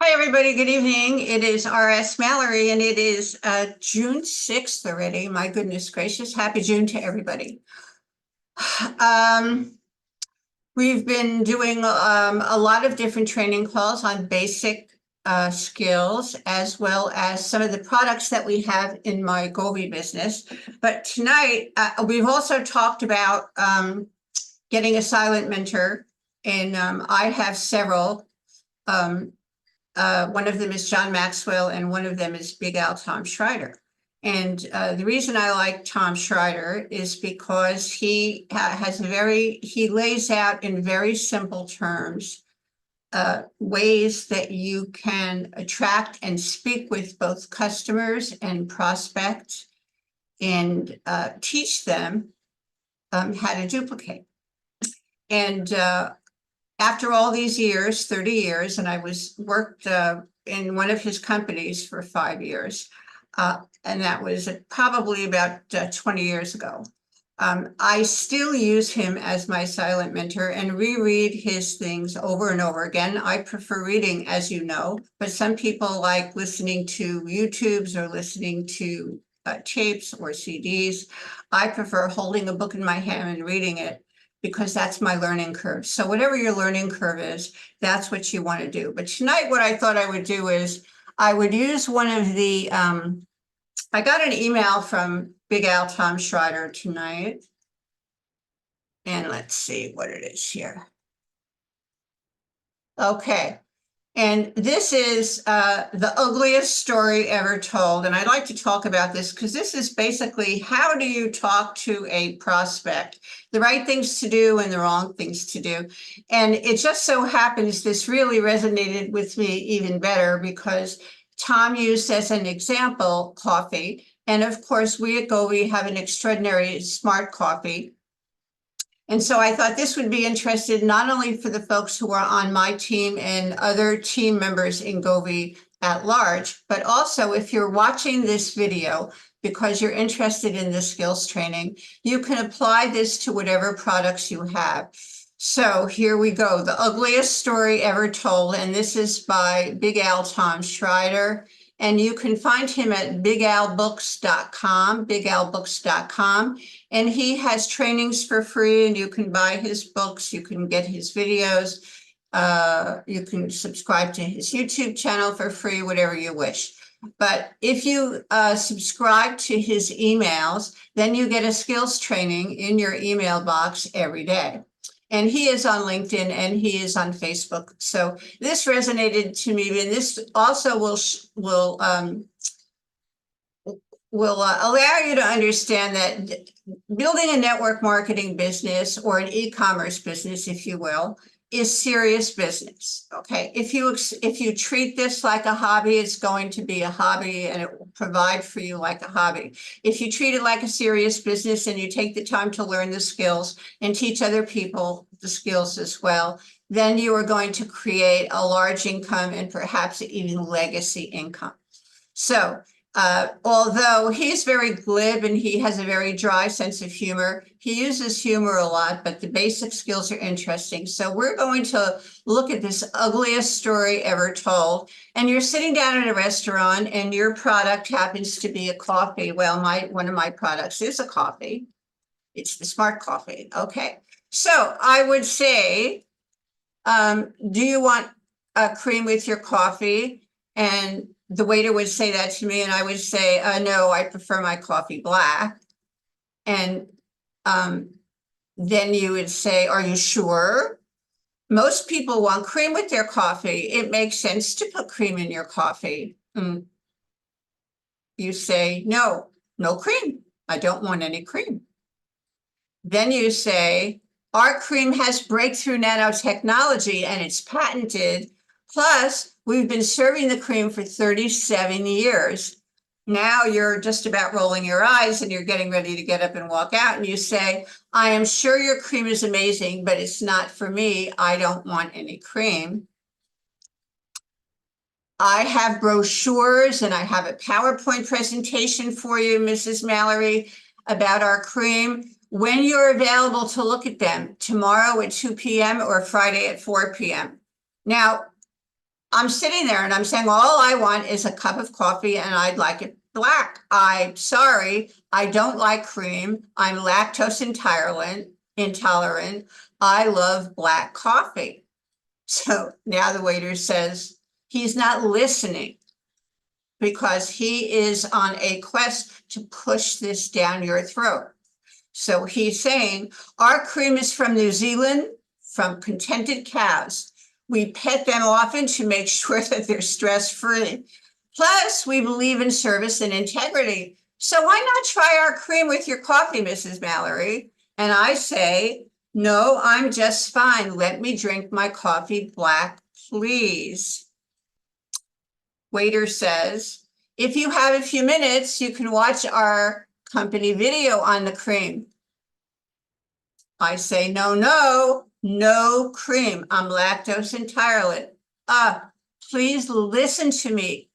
Hi, everybody. Good evening. It is R.S. Mallory, and it is June 6th already. My goodness gracious. Happy June to everybody. We've been doing a lot of different training calls on basic skills, as well as some of the products that we have in my Govi business. But tonight, we've also talked about getting a silent mentor, and I have several. One of them is John Maxwell, and one of them is Big Al Tom Schreiter. And the reason I like Tom Schreiter is because he lays out in very simple terms ways that you can attract and speak with both customers and prospects and teach them how to duplicate. And after all these years, 30 years, and I worked in one of his companies for 5 years, and that was probably about 20 years ago. I still use him as my silent mentor and reread his things over and over again. I prefer reading, as you know, but some people like listening to YouTubes or listening to tapes or CDs. I prefer holding a book in my hand and reading it, because that's my learning curve. So whatever your learning curve is, that's what you want to do. But tonight, what I thought I would do is I would use one of the, I got an email from Big Al Tom Schreiter tonight. And let's see what it is here. Okay. And this is the ugliest story ever told. And I'd like to talk about this because this is basically, how do you talk to a prospect? The right things to do and the wrong things to do. And it just so happens this really resonated with me even better because Tom used as an example coffee. And of course, we at Govi have an extraordinary smart coffee. And so I thought this would be interesting not only for the folks who are on my team and other team members in Govi at large, but also if you're watching this video because you're interested in the skills training, you can apply this to whatever products you have. So here we go, the ugliest story ever told, and this is by Big Al Tom Schreiter. And you can find him at bigalbooks.com, bigalbooks.com. And he has trainings for free, and you can buy his books, you can get his videos, you can subscribe to his YouTube channel for free, whatever you wish. But if you subscribe to his emails, then you get a skills training in your email box every day. And he is on LinkedIn and he is on Facebook. So this resonated to me, and this also will allow you to understand that building a network marketing business or an e-commerce business, if you will, is serious business. Okay, if you treat this like a hobby, it's going to be a hobby and it will provide for you like a hobby. If you treat it like a serious business and you take the time to learn the skills and teach other people the skills as well, then you are going to create a large income and perhaps even legacy income. So although he's very glib and he has a very dry sense of humor, he uses humor a lot, but the basic skills are interesting. So we're going to look at this ugliest story ever told. And you're sitting down at a restaurant and your product happens to be a coffee. Well, one of my products is a coffee. It's the smart coffee. Okay. So I would say, do you want a cream with your coffee? And the waiter would say that to me, and I would say, no, I prefer my coffee black. And then you would say, are you sure? Most people want cream with their coffee. It makes sense to put cream in your coffee. You say, no, no cream. I don't want any cream. Then you say, our cream has breakthrough nanotechnology and it's patented. Plus, we've been serving the cream for 37 years. Now you're just about rolling your eyes and you're getting ready to get up and walk out. And you say, I am sure your cream is amazing, but it's not for me. I don't want any cream. I have brochures and I have a PowerPoint presentation for you, Mrs. Mallory, about our cream. When you're available to look at them, tomorrow at 2 p.m. or Friday at 4 p.m. Now, I'm sitting there and I'm saying, all I want is a cup of coffee and I'd like it black. I'm sorry, I don't like cream. I'm lactose intolerant. I love black coffee. So now the waiter says he's not listening because he is on a quest to push this down your throat. So he's saying, our cream is from New Zealand, from contented cows. We pet them often to make sure that they're stress-free. Plus, we believe in service and integrity. So why not try our cream with your coffee, Mrs. Mallory? And I say, no, I'm just fine. Let me drink my coffee black, please. Waiter says, if you have a few minutes, you can watch our company video on the cream. I say, no cream. I'm lactose intolerant. Please listen to me.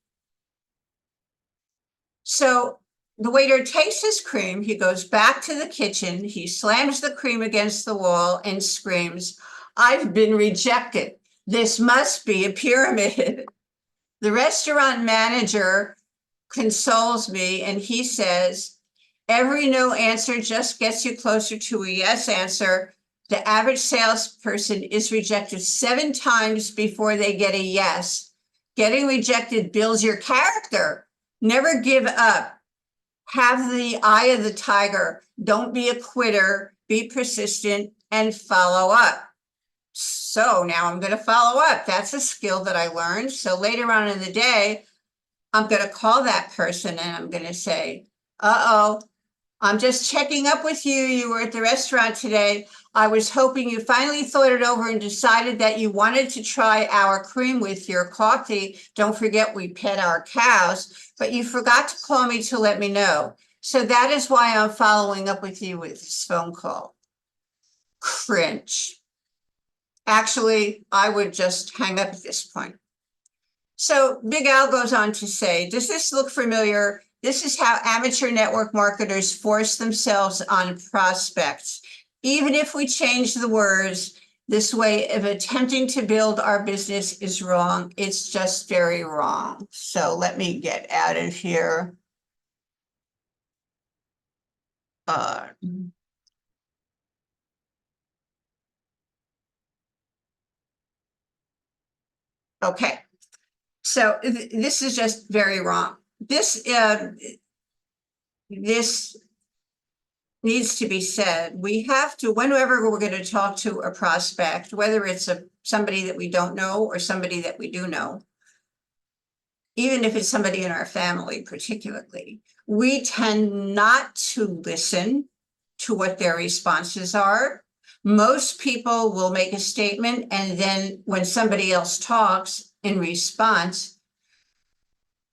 So the waiter takes his cream, he goes back to the kitchen, he slams the cream against the wall and screams, I've been rejected. This must be a pyramid. The restaurant manager consoles me and he says, every no answer just gets you closer to a yes answer. The average salesperson is rejected 7 times before they get a yes. Getting rejected builds your character. Never give up. Have the eye of the tiger. Don't be a quitter. Be persistent and follow up. So now I'm going to follow up. That's a skill that I learned. So later on in the day, I'm going to call that person and I'm going to say, uh-oh, I'm just checking up with you. You were at the restaurant today. I was hoping you finally thought it over and decided that you wanted to try our cream with your coffee. Don't forget we pet our cows, but you forgot to call me to let me know. So that is why I'm following up with you with this phone call. Cringe. Actually, I would just hang up at this point. So Big Al goes on to say, does this look familiar? This is how amateur network marketers force themselves on prospects. Even if we change the words, this way of attempting to build our business is wrong. It's just very wrong. So let me get out of here. Okay. So this is just very wrong. This needs to be said. We have to, whenever we're going to talk to a prospect, whether it's somebody that we don't know or somebody that we do know, even if it's somebody in our family particularly, we tend not to listen to what their responses are. Most people will make a statement, and then when somebody else talks in response,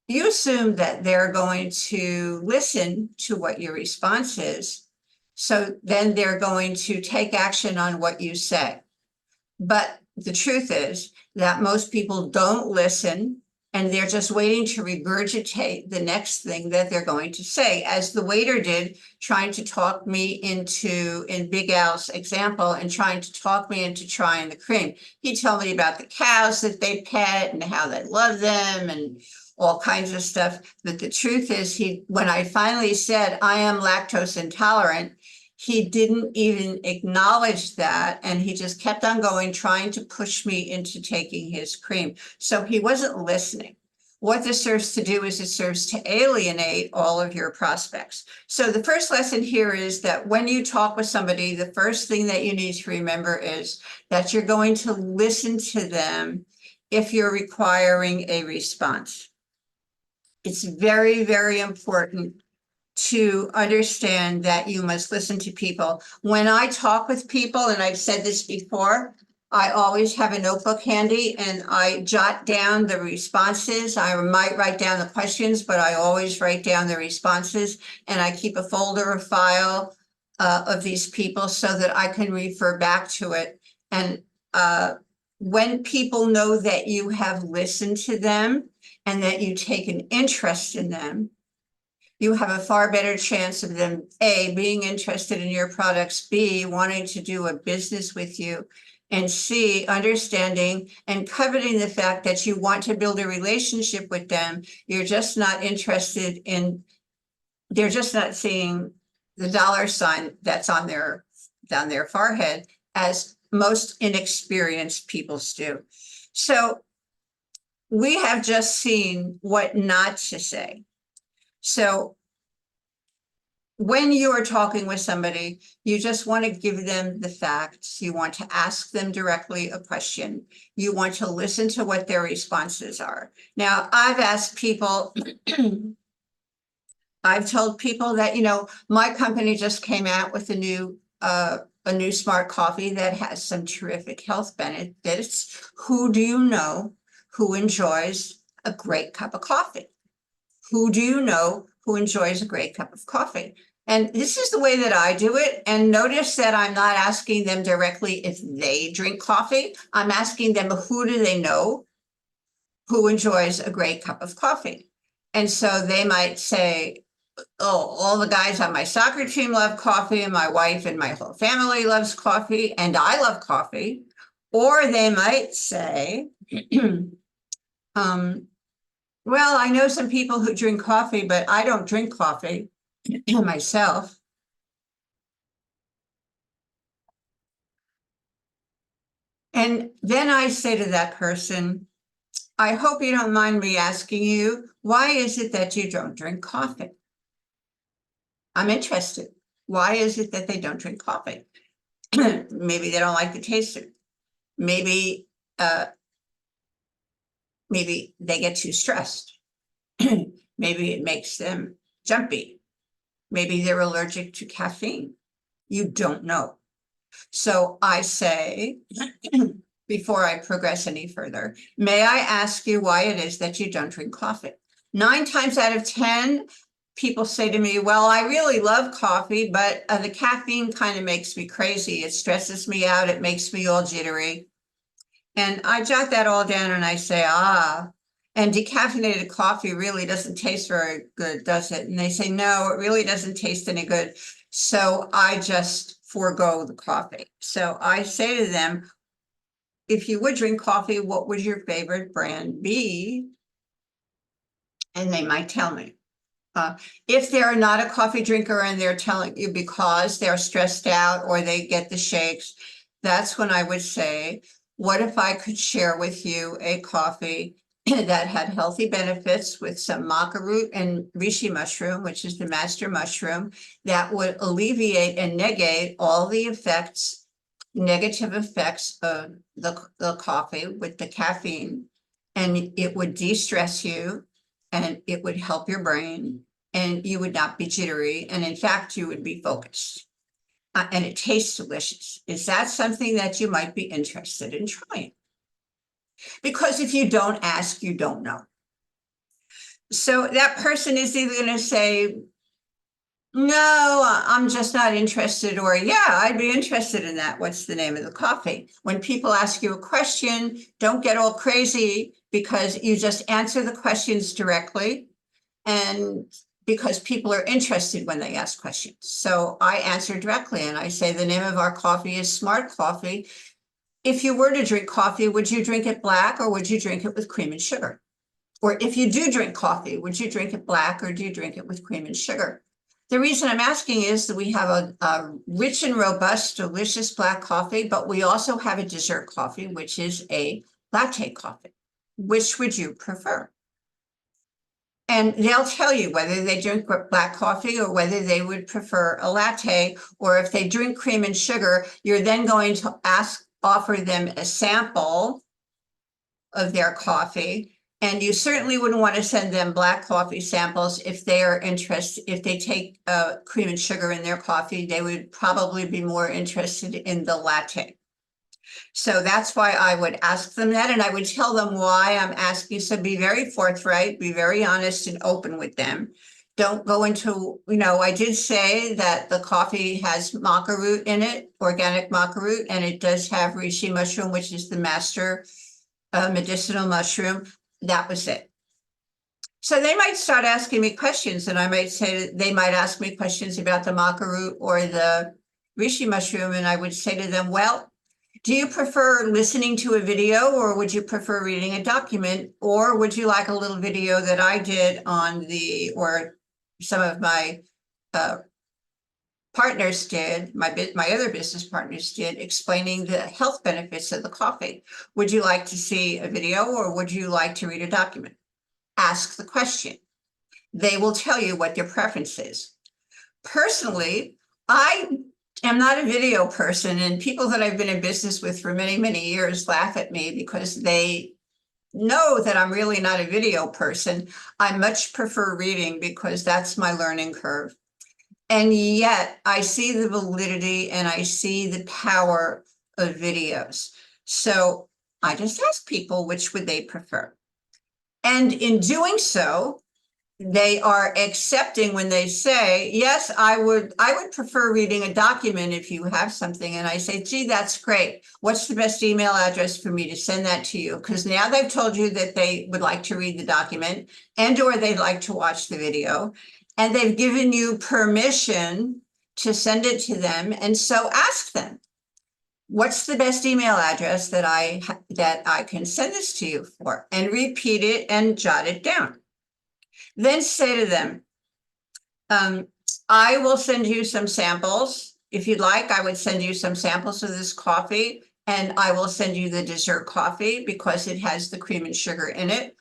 you assume that they're going to listen to what your response is. So then they're going to take action on what you say. But the truth is that most people don't listen, and they're just waiting to regurgitate the next thing that they're going to say, as the waiter did, trying to talk me into, in Big Al's example, and trying to talk me into trying the cream. He told me about the cows that they pet and how they love them and all kinds of stuff. But the truth is, when I finally said I am lactose intolerant, he didn't even acknowledge that, and he just kept on going, trying to push me into taking his cream. So he wasn't listening. What this serves to do is it serves to alienate all of your prospects. So the first lesson here is that when you talk with somebody, the first thing that you need to remember is that you're going to listen to them if you're requiring a response. It's very, very important to understand that you must listen to people. When I talk with people, and I've said this before, I always have a notebook handy and I jot down the responses. I might write down the questions, but I always write down the responses, and I keep a folder or file of these people so that I can refer back to it. And when people know that you have listened to them and that you take an interest in them, you have a far better chance of them, A, being interested in your products, B, wanting to do a business with you, and C, understanding and coveting the fact that you want to build a relationship with them. You're just not interested in, they're just not seeing the dollar sign that's on their, down their forehead, as most inexperienced people do. So we have just seen what not to say. So when you are talking with somebody, you just want to give them the facts. You want to ask them directly a question. You want to listen to what their responses are. Now, I've asked people, I've told people that, my company just came out with a new smart coffee that has some terrific health benefits. Who do you know who enjoys a great cup of coffee? Who do you know who enjoys a great cup of coffee? And this is the way that I do it. And notice that I'm not asking them directly if they drink coffee. I'm asking them, who do they know who enjoys a great cup of coffee? And so they might say, oh, all the guys on my soccer team love coffee, and my wife and my whole family loves coffee, and I love coffee. Or they might say, well, I know some people who drink coffee, but I don't drink coffee myself. And then I say to that person, I hope you don't mind me asking you, why is it that you don't drink coffee? I'm interested. Why is it that they don't drink coffee? Maybe they don't like the taste of it. Maybe they get too stressed. Maybe it makes them jumpy. Maybe they're allergic to caffeine. You don't know. So I say, before I progress any further, may I ask you why it is that you don't drink coffee? 9 times out of 10, people say to me, well, I really love coffee, but the caffeine kind of makes me crazy. It stresses me out. It makes me all jittery. And I jot that all down and I say, and decaffeinated coffee really doesn't taste very good, does it? And they say, no, it really doesn't taste any good. So I just forego the coffee. So I say to them, if you would drink coffee, what would your favorite brand be? And they might tell me. If they're not a coffee drinker and they're telling you because they're stressed out or they get the shakes, that's when I would say, what if I could share with you a coffee that had healthy benefits with some maca root and reishi mushroom, which is the master mushroom, that would alleviate and negate all the effects, negative effects of the coffee with the caffeine, and it would de-stress you, and it would help your brain, and you would not be jittery, and in fact, you would be focused. And it tastes delicious. Is that something that you might be interested in trying? Because if you don't ask, you don't know. So that person is either going to say, no, I'm just not interested, or yeah, I'd be interested in that. What's the name of the coffee? When people ask you a question, don't get all crazy, because you just answer the questions directly, and because people are interested when they ask questions. So I answer directly and I say, the name of our coffee is Smart Coffee. If you were to drink coffee, would you drink it black or would you drink it with cream and sugar? Or if you do drink coffee, would you drink it black or do you drink it with cream and sugar? The reason I'm asking is that we have a rich and robust, delicious black coffee, but we also have a dessert coffee, which is a latte coffee. Which would you prefer? And they'll tell you whether they drink black coffee or whether they would prefer a latte, or if they drink cream and sugar, you're then going to offer them a sample of their coffee. And you certainly wouldn't want to send them black coffee samples if they are interested. If they take cream and sugar in their coffee, they would probably be more interested in the latte. So that's why I would ask them that, and I would tell them why I'm asking. So be very forthright, be very honest and open with them. Don't go into, I did say that the coffee has maca root in it, organic maca root, and it does have reishi mushroom, which is the master medicinal mushroom. That was it. So they might start asking me questions, and I might say, they might ask me questions about the maca root or the reishi mushroom, and I would say to them, well, Do you prefer listening to a video, or would you prefer reading a document? Or would you like a little video that I did or some of my partners did, my other business partners did, explaining the health benefits of the coffee? Would you like to see a video, or would you like to read a document? Ask the question. They will tell you what their preference is. Personally, I am not a video person, and people that I've been in business with for many, many years laugh at me because they know that I'm really not a video person. I much prefer reading because that's my learning curve. And yet I see the validity and I see the power of videos. So I just ask people which would they prefer. And in doing so, they are accepting when they say, yes, I would prefer reading a document if you have something. And I say, gee, that's great. What's the best email address for me to send that to you? Because now they've told you that they would like to read the document or they'd like to watch the video. And they've given you permission to send it to them. And so ask them, what's the best email address that I can send this to you for? And repeat it and jot it down. Then say to them, I will send you some samples. If you'd like, I would send you some samples of this coffee, and I will send you the dessert coffee because it has the cream and sugar in it.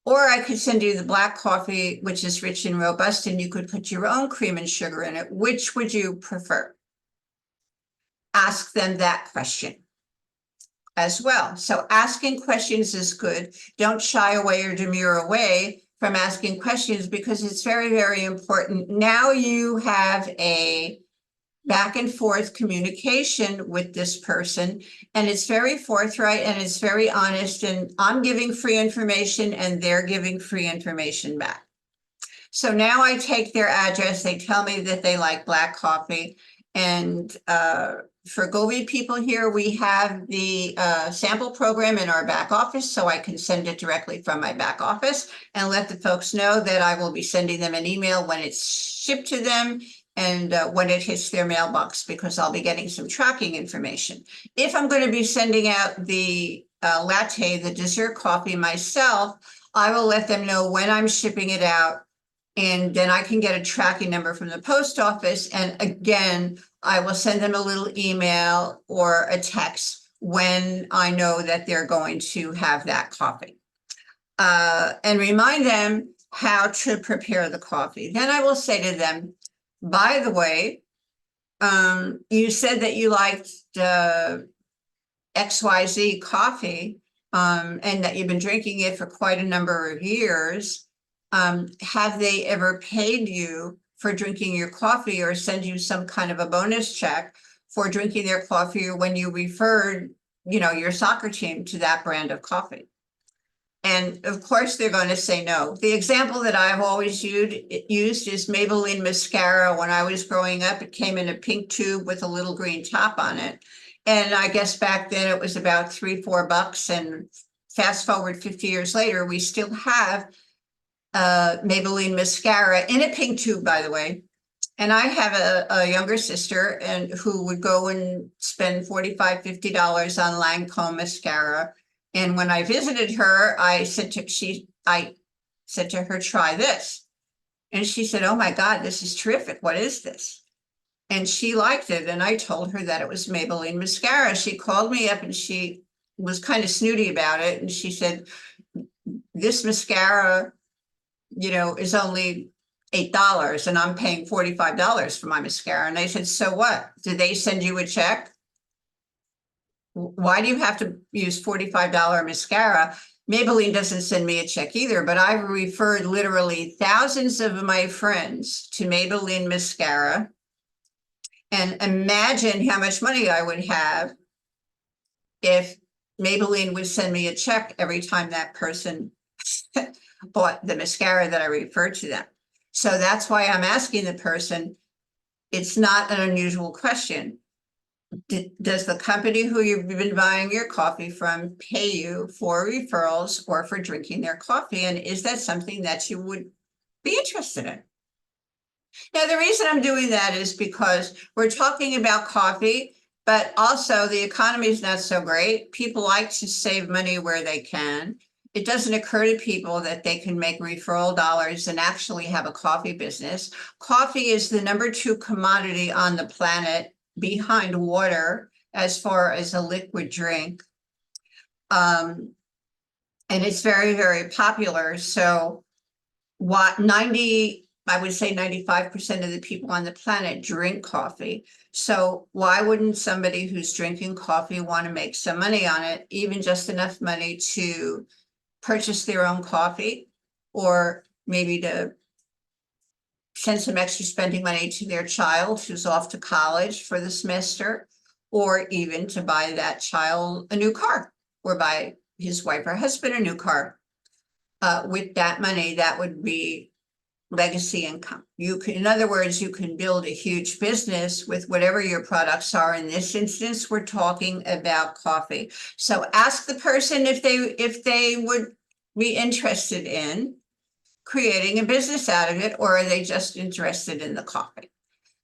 Or I could send you the black coffee, which is rich and robust, and you could put your own cream and sugar in it. Which would you prefer? Ask them that question as well. So asking questions is good. Don't shy away or demur away from asking questions because it's very, very important. Now you have a back and forth communication with this person, and it's very forthright and it's very honest, and I'm giving free information and they're giving free information back. So now I take their address, they tell me that they like black coffee, and for Gobi people here, we have the sample program in our back office, so I can send it directly from my back office and let the folks know that I will be sending them an email when it's shipped to them and when it hits their mailbox, because I'll be getting some tracking information. If I'm going to be sending out the latte, the dessert coffee myself, I will let them know when I'm shipping it out, and then I can get a tracking number from the post office. And again, I will send them a little email or a text when I know that they're going to have that coffee. And remind them how to prepare the coffee. Then I will say to them, by the way, you said that you liked XYZ coffee, and that you've been drinking it for quite a number of years. Have they ever paid you for drinking your coffee or send you some kind of a bonus check for drinking their coffee, or when you referred, your soccer team to that brand of coffee? And of course, they're going to say no. The example that I've always used is Maybelline mascara. When I was growing up, it came in a pink tube with a little green top on it. And I guess back then it was about $3-4. And fast forward 50 years later, we still have Maybelline mascara in a pink tube, by the way. And I have a younger sister who would go and spend $45-50 on Lancome mascara. And when I visited her, I said to her, try this. And she said, oh my God, this is terrific. What is this? And she liked it. And I told her that it was Maybelline mascara. She called me up and she was kind of snooty about it. And she said, this mascara, is only $8 and I'm paying $45 for my mascara. And I said, so what? Did they send you a check? Why do you have to use $45 mascara? Maybelline doesn't send me a check either, but I've referred literally thousands of my friends to Maybelline mascara. And imagine how much money I would have if Maybelline would send me a check every time that person bought the mascara that I referred to them. So that's why I'm asking the person, it's not an unusual question. Does the company who you've been buying your coffee from pay you for referrals or for drinking their coffee? And is that something that you would be interested in? Now, the reason I'm doing that is because we're talking about coffee, but also the economy is not so great. People like to save money where they can. It doesn't occur to people that they can make referral dollars and actually have a coffee business. Coffee is the number 2 commodity on the planet behind water as far as a liquid drink. And it's very, very popular. So I would say 95% of the people on the planet drink coffee. So why wouldn't somebody who's drinking coffee want to make some money on it, even just enough money to purchase their own coffee, or maybe to send some extra spending money to their child who's off to college for the semester, or even to buy that child a new car, or buy his wife or husband a new car. With that money, that would be legacy income. In other words, you can build a huge business with whatever your products are. In this instance, we're talking about coffee. So ask the person if they would be interested in creating a business out of it, or are they just interested in the coffee?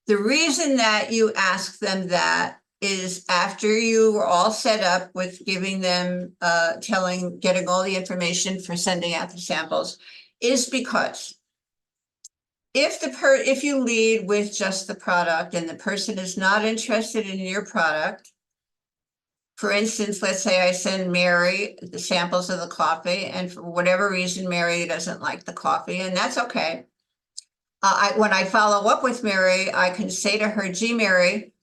The reason that you ask them that is after you were all set up with giving them, getting all the information for sending out the samples, is because if you lead with just the product and the person is not interested in your product, for instance, let's say I send Mary the samples of the coffee, and for whatever reason, Mary doesn't like the coffee, and that's okay. When I follow up with Mary, I can say to her, gee, Mary,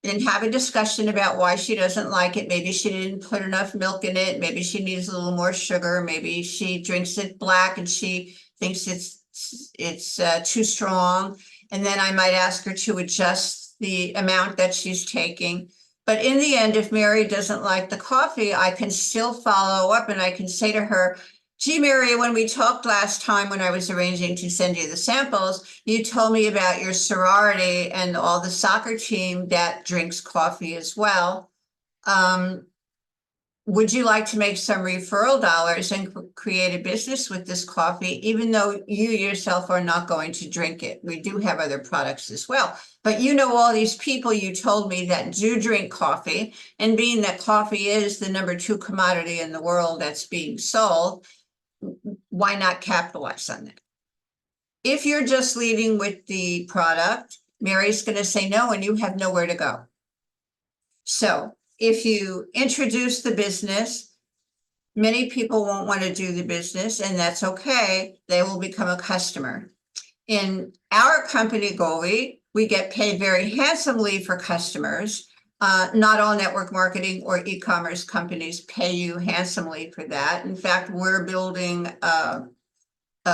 and have a discussion about why she doesn't like it. Maybe she didn't put enough milk in it. Maybe she needs a little more sugar. Maybe she drinks it black and she thinks it's too strong. And then I might ask her to adjust the amount that she's taking. But in the end, if Mary doesn't like the coffee, I can still follow up and I can say to her, gee, Mary, when we talked last time when I was arranging to send you the samples, you told me about your sorority and all the soccer team that drinks coffee as well. Would you like to make some referral dollars and create a business with this coffee, even though you yourself are not going to drink it? We do have other products as well. But you know all these people you told me that do drink coffee, and being that coffee is the number 2 commodity in the world that's being sold, why not capitalize on that? If you're just leading with the product, Mary's going to say no, and you have nowhere to go. So if you introduce the business, many people won't want to do the business, and that's okay. They will become a customer. In our company, Govi, we get paid very handsomely for customers. Not all network marketing or e-commerce companies pay you handsomely for that. In fact, we're building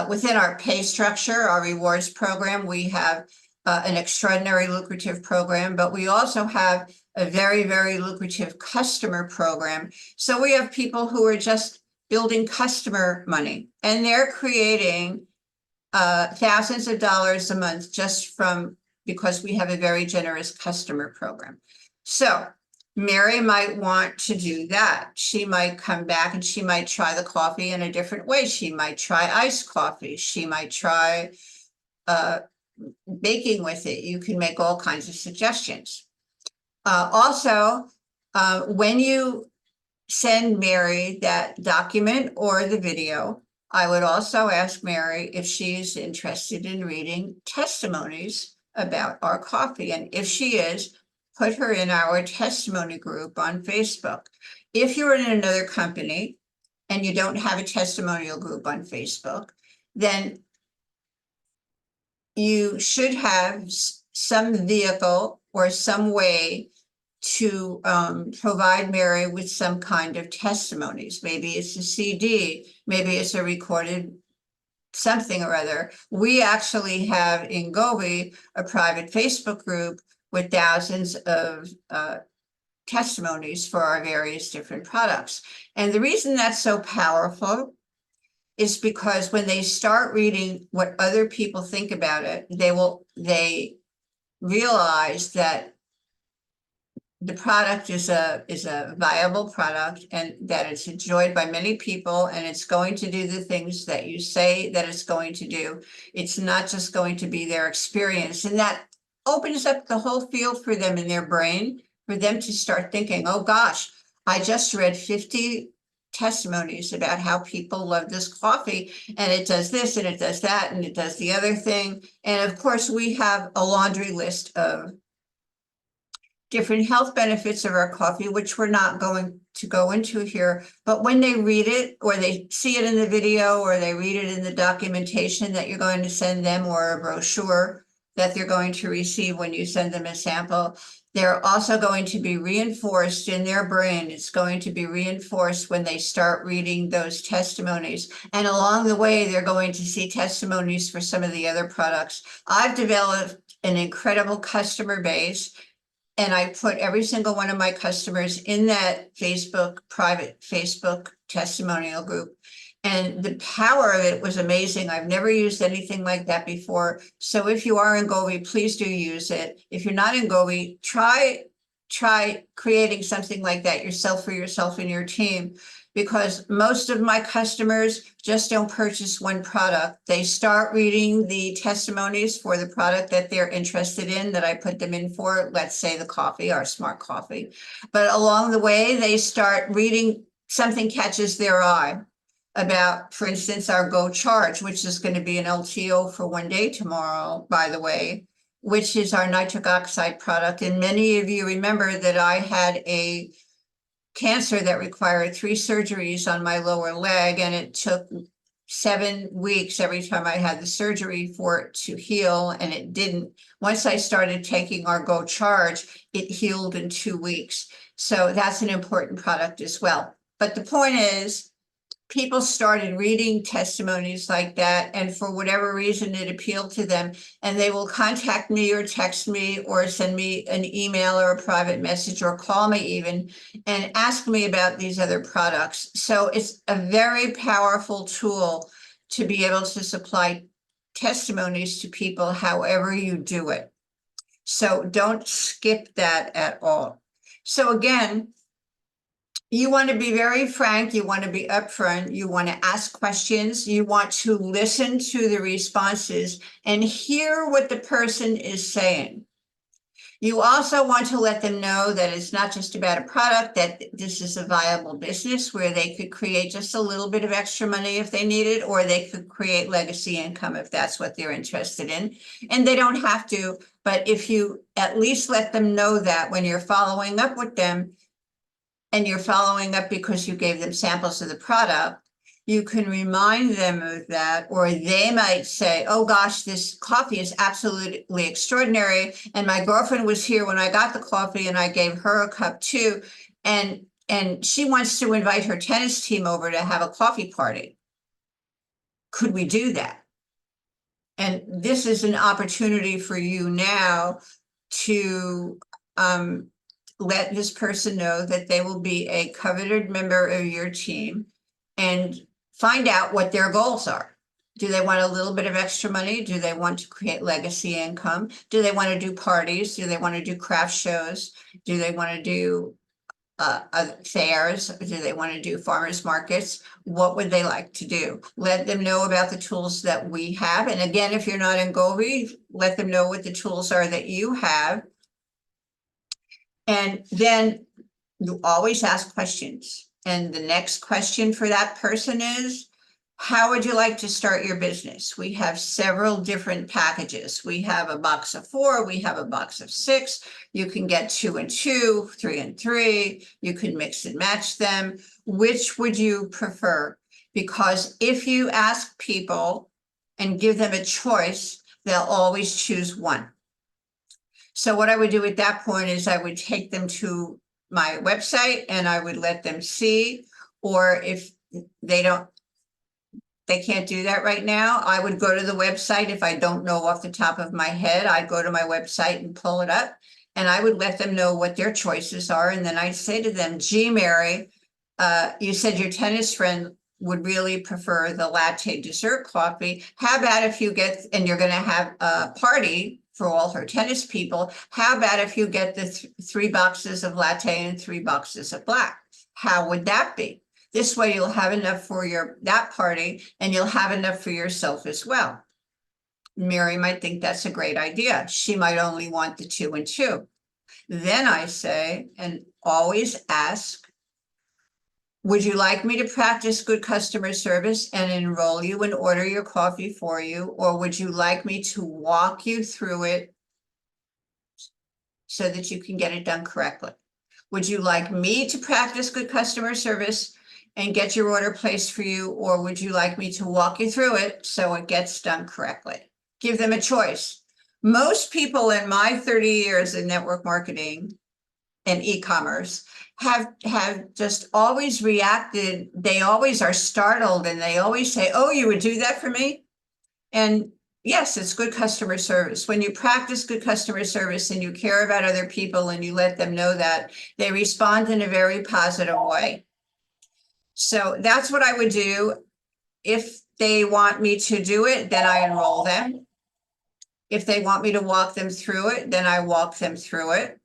within our pay structure, our rewards program, we have an extraordinary lucrative program, but we also have a very, very lucrative customer program. So we have people who are just building customer money, and they're creating thousands of dollars a month just because we have a very generous customer program. So Mary might want to do that. She might come back and she might try the coffee in a different way. She might try iced coffee. She might try baking with it. You can make all kinds of suggestions. Also, when you send Mary that document or the video, I would also ask Mary if she's interested in reading testimonies about our coffee. And if she is, put her in our testimony group on Facebook. If you're in another company and you don't have a testimonial group on Facebook, then you should have some vehicle or some way to provide Mary with some kind of testimonies. Maybe it's a CD, maybe it's a recorded something or other. We actually have in Govi a private Facebook group with thousands of testimonies for our various different products. And the reason that's so powerful is because when they start reading what other people think about it, they realize that the product is a viable product and that it's enjoyed by many people, and it's going to do the things that you say that it's going to do. It's not just going to be their experience, and that opens up the whole field for them in their brain for them to start thinking, oh gosh, I just read 50 testimonies about how people love this coffee, and it does this and it does that and it does the other thing. And of course, we have a laundry list of different health benefits of our coffee, which we're not going to go into here. But when they read it, or they see it in the video, or they read it in the documentation that you're going to send them, or a brochure that they're going to receive when you send them a sample, they're also going to be reinforced in their brain. It's going to be reinforced when they start reading those testimonies. And along the way, they're going to see testimonies for some of the other products. I've developed an incredible customer base, and I put every single one of my customers in that private Facebook testimonial group. And the power of it was amazing. I've never used anything like that before. So if you are in Govi, please do use it. If you're not in Govi, try creating something like that yourself, for yourself and your team, because most of my customers just don't purchase one product. They start reading the testimonies for the product that they're interested in, that I put them in for, let's say the coffee, our smart coffee. But along the way, they start reading, something catches their eye about, for instance, our Go Charge, which is going to be an LTO for one day tomorrow, by the way, which is our nitric oxide product. And many of you remember that I had a cancer that required 3 surgeries on my lower leg, and it took 7 weeks every time I had the surgery for it to heal, and it didn't. Once I started taking our Go Charge, it healed in 2 weeks. So that's an important product as well. But the point is, people started reading testimonies like that, and for whatever reason, it appealed to them, and they will contact me or text me or send me an email or a private message or call me even and ask me about these other products. So it's a very powerful tool to be able to supply testimonies to people however you do it. So don't skip that at all. So again, you want to be very frank, you want to be upfront, you want to ask questions, you want to listen to the responses and hear what the person is saying. You also want to let them know that it's not just about a product, that this is a viable business where they could create just a little bit of extra money if they need it, or they could create legacy income if that's what they're interested in. And they don't have to, but if you at least let them know that when you're following up with them, and you're following up because you gave them samples of the product, you can remind them of that, or they might say, oh gosh, this coffee is absolutely extraordinary. And my girlfriend was here when I got the coffee and I gave her a cup too. And she wants to invite her tennis team over to have a coffee party. Could we do that? And this is an opportunity for you now to let this person know that they will be a coveted member of your team, and find out what their goals are. Do they want a little bit of extra money? Do they want to create legacy income? Do they want to do parties? Do they want to do craft shows? Do they want to do fairs? Do they want to do farmers markets? What would they like to do? Let them know about the tools that we have. And again, if you're not in Govi, let them know what the tools are that you have. And then you always ask questions. And the next question for that person is, how would you like to start your business? We have several different packages. We have a box of 4, we have a box of 6. You can get 2 and 2, 3 and 3. You can mix and match them. Which would you prefer? Because if you ask people and give them a choice, they'll always choose one. So what I would do at that point is I would take them to my website and I would let them see, or if they can't do that right now, I would go to the website. If I don't know off the top of my head, I'd go to my website and pull it up, and I would let them know what their choices are. And then I'd say to them, gee, Mary, you said your tennis friend would really prefer the latte dessert coffee. How about if you get, and you're going to have a party for all her tennis people, how about if you get the 3 boxes of latte and 3 boxes of black? How would that be? This way you'll have enough for that party, and you'll have enough for yourself as well. Mary might think that's a great idea. She might only want the 2 and 2. Then I say, and always ask, would you like me to practice good customer service and enroll you and order your coffee for you? Or would you like me to walk you through it so that you can get it done correctly? Would you like me to practice good customer service and get your order placed for you? Or would you like me to walk you through it so it gets done correctly? Give them a choice. Most people in my 30 years in network marketing and e-commerce have just always reacted. They always are startled and they always say, oh, you would do that for me? And yes, it's good customer service. When you practice good customer service and you care about other people and you let them know that, they respond in a very positive way. So that's what I would do. If they want me to do it, then I enroll them. If they want me to walk them through it, then I walk them through it.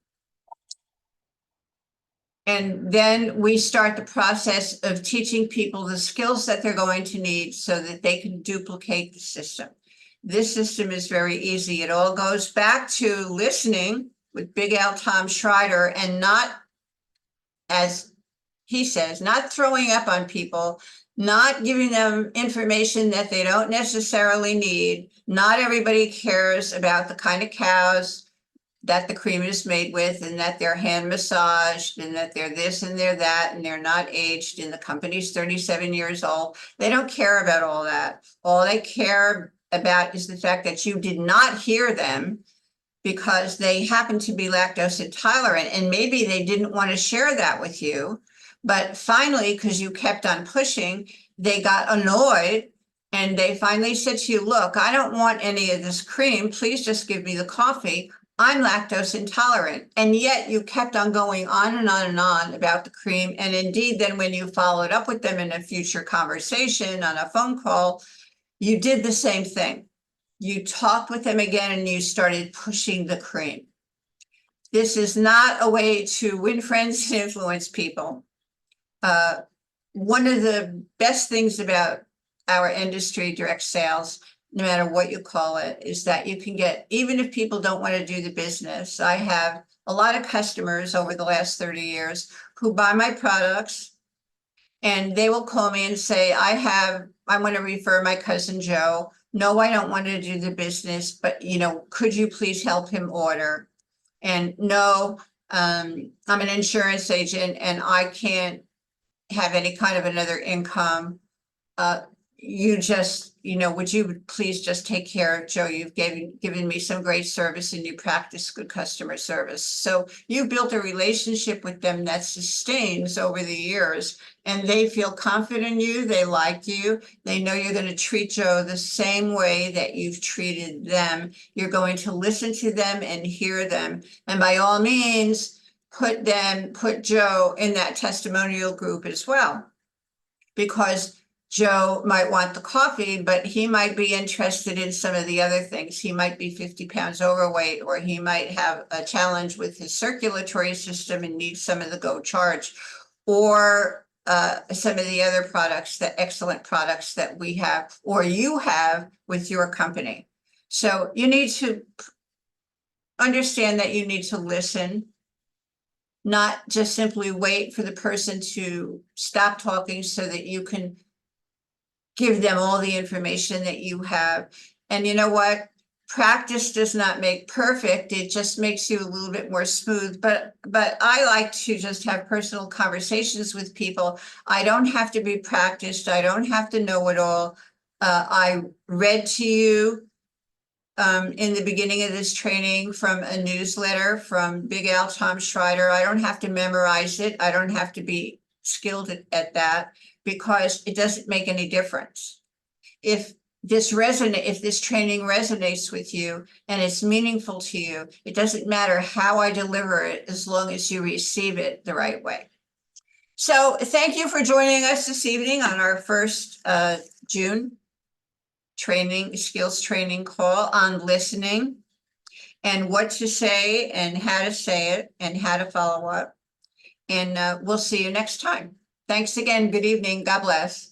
And then we start the process of teaching people the skills that they're going to need so that they can duplicate the system. This system is very easy. It all goes back to listening with Big Al Tom Schreiter and not, as he says, not throwing up on people, not giving them information that they don't necessarily need. Not everybody cares about the kind of cows that the cream is made with and that they're hand massaged and that they're this and they're that and they're not aged and the company's 37 years old. They don't care about all that. All they care about is the fact that you did not hear them because they happen to be lactose intolerant and maybe they didn't want to share that with you. But finally, because you kept on pushing, they got annoyed and they finally said to you, look, I don't want any of this cream. Please just give me the coffee. I'm lactose intolerant. And yet you kept on going on and on and on about the cream. And indeed, then when you followed up with them in a future conversation on a phone call, you did the same thing. You talked with them again and you started pushing the cream. This is not a way to win friends and influence people. One of the best things about our industry, direct sales, no matter what you call it, is that you can get, even if people don't want to do the business. I have a lot of customers over the last 30 years who buy my products and they will call me and say, I want to refer my cousin Joe. No, I don't want to do the business, but could you please help him order? And no, I'm an insurance agent and I can't have any kind of another income. You just, would you please just take care of Joe? You've given me some great service and you practice good customer service. So you built a relationship with them that sustains over the years and they feel confident in you. They like you. They know you're going to treat Joe the same way that you've treated them. You're going to listen to them and hear them. And by all means, put Joe in that testimonial group as well, because Joe might want the coffee, but he might be interested in some of the other things. He might be 50 pounds overweight, or he might have a challenge with his circulatory system and need some of the Go Charge, or some of the other products, the excellent products that we have, or you have with your company. So you need to understand that you need to listen, not just simply wait for the person to stop talking so that you can give them all the information that you have. And you know what? Practice does not make perfect. It just makes you a little bit more smooth. But I like to just have personal conversations with people. I don't have to be practiced. I don't have to know it all. I read to you in the beginning of this training from a newsletter from Big Al Tom Schreiter. I don't have to memorize it. I don't have to be skilled at that because it doesn't make any difference. If this training resonates with you and it's meaningful to you, it doesn't matter how I deliver it as long as you receive it the right way. So thank you for joining us this evening on our first June skills training call on listening and what to say and how to say it and how to follow up. And we'll see you next time. Thanks again. Good evening. God bless.